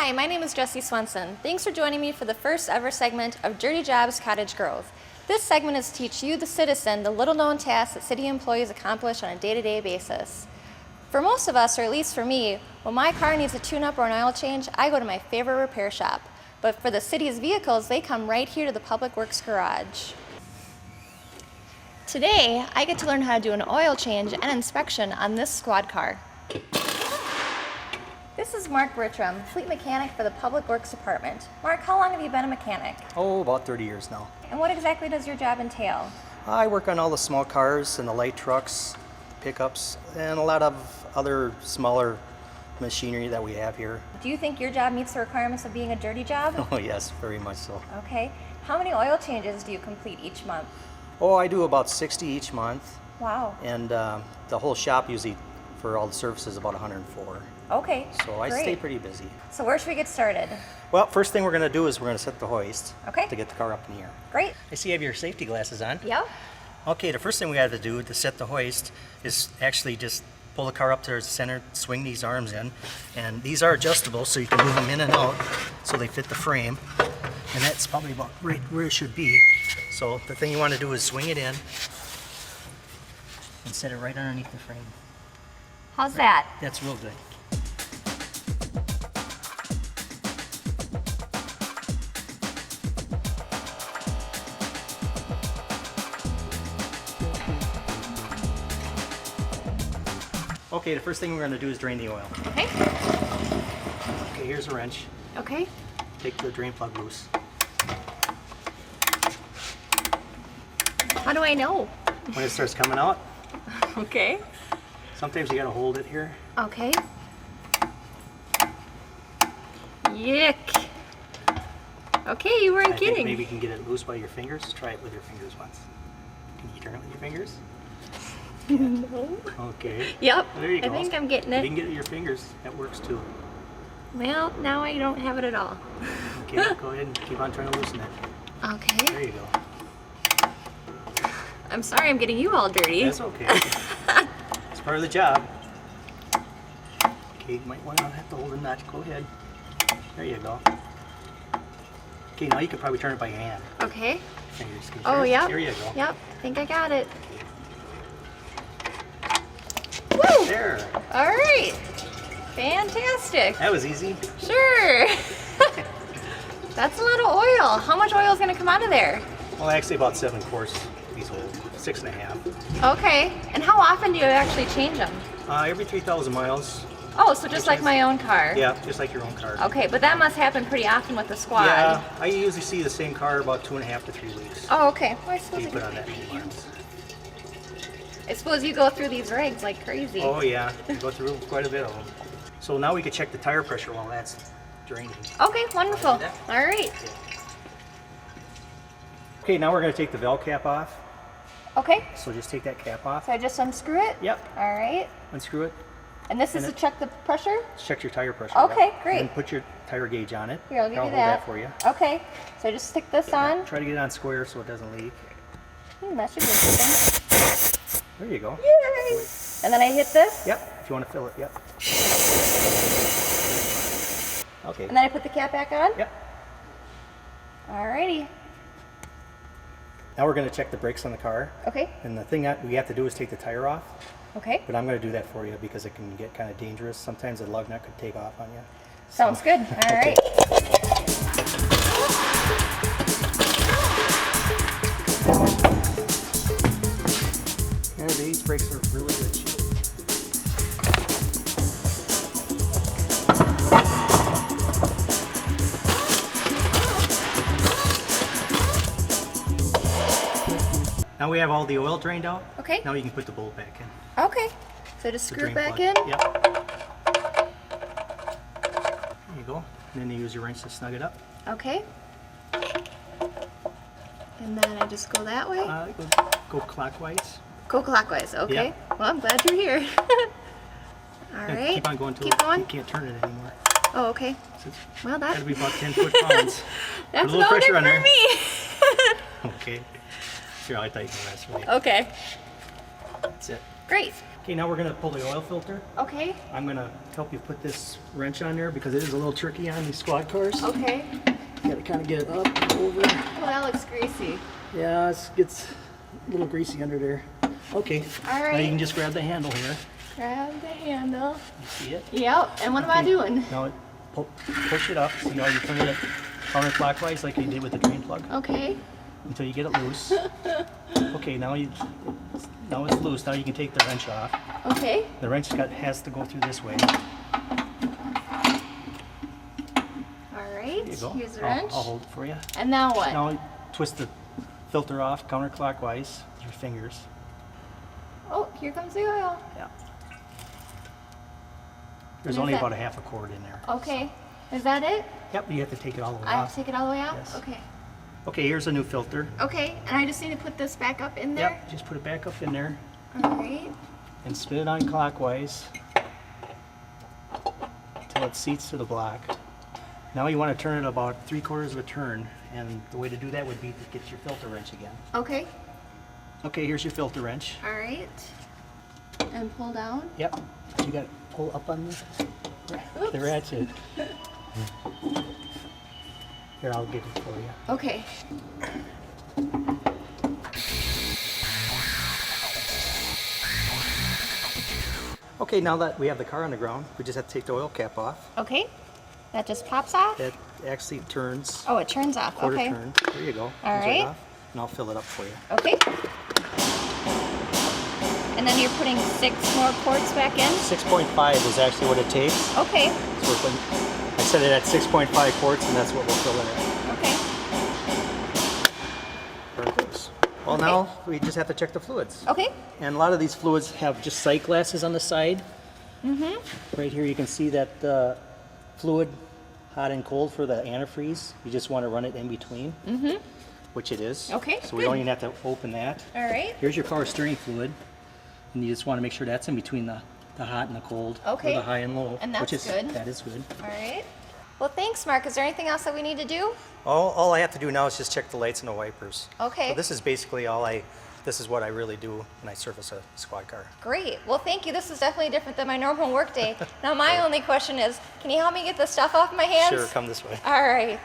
Hi, my name is Jessie Swenson. Thanks for joining me for the first ever segment of Dirty Jobs Cottage Grove. This segment is to teach you, the citizen, the little known tasks that city employees accomplish on a day-to-day basis. For most of us, or at least for me, when my car needs a tune-up or an oil change, I go to my favorite repair shop. But for the city's vehicles, they come right here to the Public Works Garage. Today, I get to learn how to do an oil change and inspection on this squad car. This is Mark Bertram, fleet mechanic for the Public Works Department. Mark, how long have you been a mechanic? Oh, about 30 years now. And what exactly does your job entail? I work on all the small cars and the light trucks, pickups, and a lot of other smaller machinery that we have here. Do you think your job meets the requirements of being a dirty job? Oh yes, very much so. Okay. How many oil changes do you complete each month? Oh, I do about 60 each month, Wow. and the whole shop usually for all the services about 104. Okay. So I great. stay pretty busy. So where should we get started? Well, first thing we're going to do is we're going to set the hoist Okay. to get the car up in the air. Great. I see you have your safety glasses on. Yep. Okay, the first thing we have to do to set the hoist is actually just pull the car up to the center, swing these arms in, and these are adjustable so you can move them in and out so they fit the frame, and that's probably about right where it should be. So the thing you want to do is swing it in and set it right underneath the frame. How's that? That's real good. Okay, the first thing we're going to do is drain the oil. Okay. Okay, here's a wrench. Okay. Take the drain plug loose. How do I know? When it starts coming out, Okay. sometimes you got to hold it here. Okay. Yick. Okay, you weren't I kidding. think maybe you can get it loose by your fingers. Try it with your fingers once. Can you turn it with your fingers? No. Okay. Yep. There you go. I think I'm getting You it. can get it with your fingers. That works too. Well, now I don't have it at all. Okay, go ahead and keep on trying to loosen it. Okay. There you go. I'm sorry I'm getting you all dirty. That's okay. It's part of the job. Okay, you might want to have to hold the nut. Go ahead. There you go. Okay, now you can probably turn it by your hand. Okay. Fingers. Can you Oh, turn it? yep. There you go. Yep. I think I got it. Woo! There. All right. Fantastic. That was easy. Sure. That's a lot of oil. How much oil is going to come out of there? Well, actually about 7 quarts. These hold 6.5. Okay. And how often do you actually change them? Every 3,000 miles. Oh, so just like my own car. Yeah, just like your own car. Okay, but that must happen pretty often with the squad. Yeah, I usually see the same car about 2.5 to 3 weeks. Oh, okay. Well, I suppose You I put can- on that many months. I suppose you go through these rigs like crazy. Oh yeah, you go through quite a bit of them. So now we can check the tire pressure while that's draining. Okay, wonderful. Wanna do that? All right. Okay, now we're going to take the valve cap off. Okay, So just take that cap off. so I just unscrew it? Yep, All right. unscrew it. And this is And to check the pressure? Check your tire pressure. Okay, yep. great. And then put your tire gauge on it. Here, I'll give you hold that. for you. Okay, so I just stick this on. Try to get it on square so it doesn't leak. That should be interesting. There you go. Yay! And then I hit this? Yep, if you want to fill it, yep. Okay. And then I put the cap back on? Yep. Alrighty. Now we're going to check the brakes on the car. Okay, And the thing that we have to do is take the tire off. okay. But I'm going to do that for you because it can get kind of dangerous. Sometimes the lug nut could take off on you. Sounds good. All right. Yeah, these brakes are really good shape. Now we have all the oil drained out. Okay. Now you can put the bolt back in. Okay. So just The screw it drain back plug. in? Yep. There you go. And then you use your wrench to snug it up. Okay. And then I just go that way? Go clockwise. Go clockwise, okay. Yeah. Well, I'm glad you're here. All And right. keep on going till Keep going? you can't turn it anymore. Oh, okay. So it's Well, gotta that, be about 10 foot-pounds. that's little about pressure it on for there. me. Okay. Here, I'll tighten the rest for you. Okay. That's it. Great. Okay, now we're gonna pull the oil filter. Okay. I'm gonna help you put this wrench on there because it is a little tricky on these squad cars. Okay. You gotta kind of get it up and over. Oh, that looks greasy. Yeah, it gets a little greasy under there. Okay. All Now right. you can just grab the handle here. Grab the handle. You see it? Yep. And what am I Okay. doing? Now push it up. So now you turn it counterclockwise like you did with the drain plug Okay. until you get it loose. Okay, now it's loose. Now you can take the wrench off. Okay. The wrench has to go through this way. All right. There you go. Here's the I'll wrench. hold it for you. And now what? Now twist the filter off counterclockwise with your fingers. Oh, here comes the oil. Yeah. There's is only that? about a half a quart in there. Okay. Is that it? Yep, you have to take it all the way I have off. to take it all the way out? Yes. Okay. Okay, here's a new filter. Okay. And I just need to put this back up in there? Yep, just put it back up in there All right. and spin it on clockwise until it seats to the block. Now you want to turn it about 3/4 of a turn, and the way to do that would be to get your filter wrench again. Okay. Okay, here's your filter wrench. All right. And pull down. Yep, you got to pull up on the ratchet. Here, I'll get it for you. Okay. Okay, now that we have the car on the ground, we just have to take the oil cap off. Okay. That just pops off? That actually turns Oh, it turns off. quarter Okay. turn. There you go. All Comes right. off, and I'll fill it up for you. Okay. And then you're putting 6 more quarts back in? 6.5 is actually what it takes. Okay. So we're putting, I set it at 6.5 quarts, and that's what we'll fill it at. Okay. There it goes. Well, now we just have to check the fluids. Okay. And a lot of these fluids have just sight glasses on the side. Mm-hmm. Right here you can see that fluid, hot and cold for the antifreeze. You just want to run it in between, which it is. Okay, So we good. don't even have to open that. All right. Here's your power steering fluid. And you just want to make sure that's in between the hot and the cold. Okay. Or the high and low. And that's which is good. That is good. All right. Well, thanks, Mark. Is there anything else that we need to do? All I have to do now is just check the lights and the wipers. Okay. So this is basically this is what I really do when I service a squad car. Great. Well, thank you. This is definitely different than my normal work day. Now, my only question is, can you help me get the stuff off my hands? Sure, come this way. All right.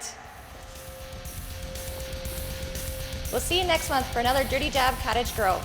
We'll see you next month for another Dirty Job Cottage Grove.